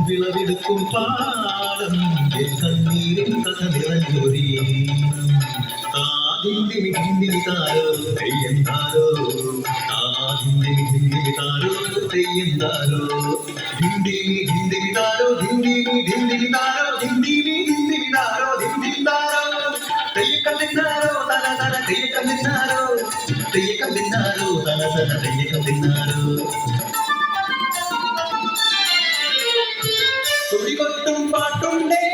விளவெடுக்கும் பாடம் கண்ணீரின் கதவிறங்கொரி దిండిమి దిండిమి Taro తెయ్యందారో దిండిమి దిండిమి Taro తెయ్యందారో దిండిమి దిండిమి Taro దిండిమి దిండిమి Taro దిండిమి దిండిమి Taro దిండిందారో తెయ్యకందిన్నారో తన తన తెయ్యకందిన్నారో తెయ్యకందిన్నారో తన తన తెయ్యకందిన్నారో തുടികൊട്ടും പാട്ടുണ്ടേ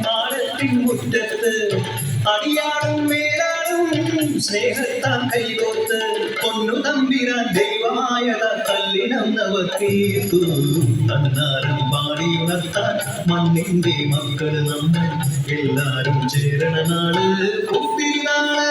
മാടത്തിൻ മുറ്റത്ത് അടിയാടും മേലാടും സ്നേഹത്താൻ കൈകോർത്ത് പൊന്നു തമ്പിരാൻ ദൈവമായത കല്ലിനന്നവർ തീർത്തു തന്നാരം പാടിയുണർത്താൻ മണ്ണിന്റെ മക്കള് നമ്മൾ എല്ലാരും ചേരണ നാള് കുപ്പിനാള്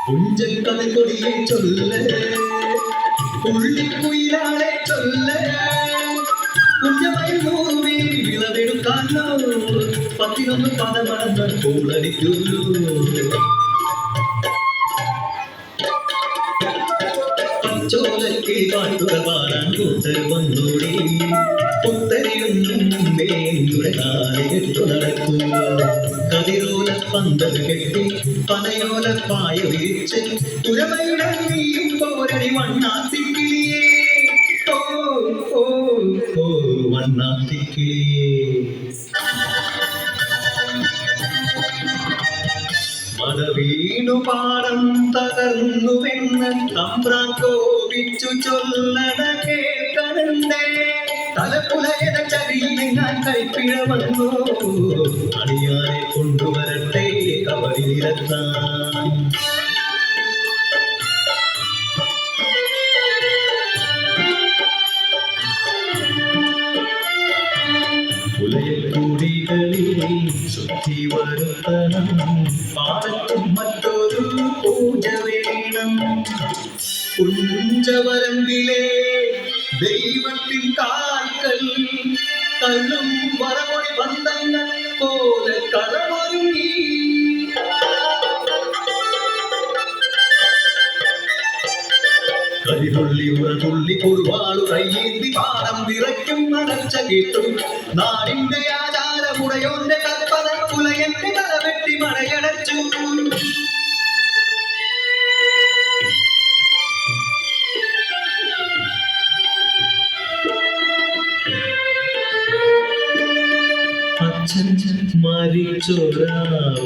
புஞ்சல் கதை கொடியை சொல்ல புள்ளிக்குயிலாளை சொல்ல കുഞ്ഞമയിൽ മൂവി വിളവെടുക്കാനോ 11 പദമടന്ന കൂടടിക്കുള്ളൂ പച്ചോലയ്ക്ക് പാട്ടുക പാടാൻ കൂട്ടർ വന്നോടി പുത്തരിയൊന്നും മുമ്പേയുടെ കാലെ കെട്ടു നടക്കൂ കതിരോല പന്തത് കെട്ടി പനയോല പായ വിരിച്ച് പുഴമയുടെ നീയും പോരടി വണ്ണാത്തിക്കിളിയേ ഓ ഓ ഓ വണ്ണാത്തിക്കിളിയേ മടവീണു പാടം തകർന്നുവെന്ന് തമ്പ്രാൻ കോപിച്ചു ചൊല്ലണ കേൾക്കണേ തലപ്പുലയത ചരിയിൽ ഞാൻ കൈപ്പിഴ വന്നു അടിയാരെ കൊണ്ടുവരട്ടെ കവടിയിലെത്താൻ പുലയക്കൂടികളിൽ ശുദ്ധി വരുത്തണം പാടത്തും മറ്റൊരു പൂജ വേണം കുഞ്ചവരമ്പിലെ ദൈവത്തിൻ കാൽക്കൽ കല്ലും വരമൊഴി ബന്ധങ്ങൾ പോലെ കളമൊരുങ്ങി കരിതുള്ളി ഉറതുള്ളി ഒരുപാട് കയ്യേന്തി പാടം വിറയ്ക്കും നടച്ച കേട്ടു നാടിന്റെ ആചാരമുടയോന്റെ കൽപ്പന പുലയന്റെ തലവെട്ടി മഴയടച്ചു അച്ഛൻ മരിച്ചൊരാ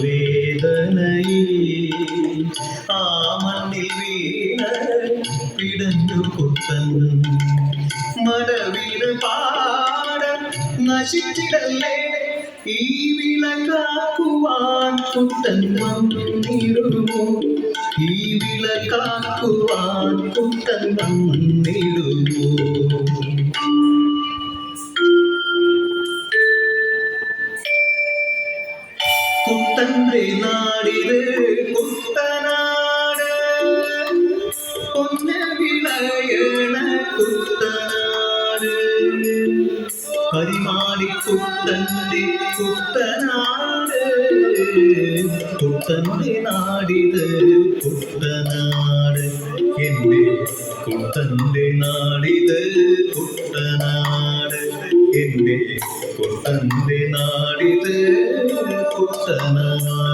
വേദനയിൽ ആ മണ്ണിൽ വീണ പിടഞ്ഞു കുത്തൻ മരവിന് പാടം നശിച്ചിടല്ലേ ഈ വിളക്കാക്കുവാൻ കുത്തൻ വന്നിടുമോ ഈ വിളക്കാക്കുവാൻ കുത്തൻ വന്നിടുമോ കുട്ടന്റെ നാടിത് കുട്ടനാട് പൊന്ന വിളയണ കുട്ടനാട് കരിമാടി കുട്ടന്റെ കുട്ടനാട് കുട്ടന്റെ നാടിത് കുട്ടനാട് എന്റെ കുട്ടന്റെ നാടിത് കുട്ടനാട് എന്റെ കുട്ടന്റെ നാടിത് കുട്ടനാട്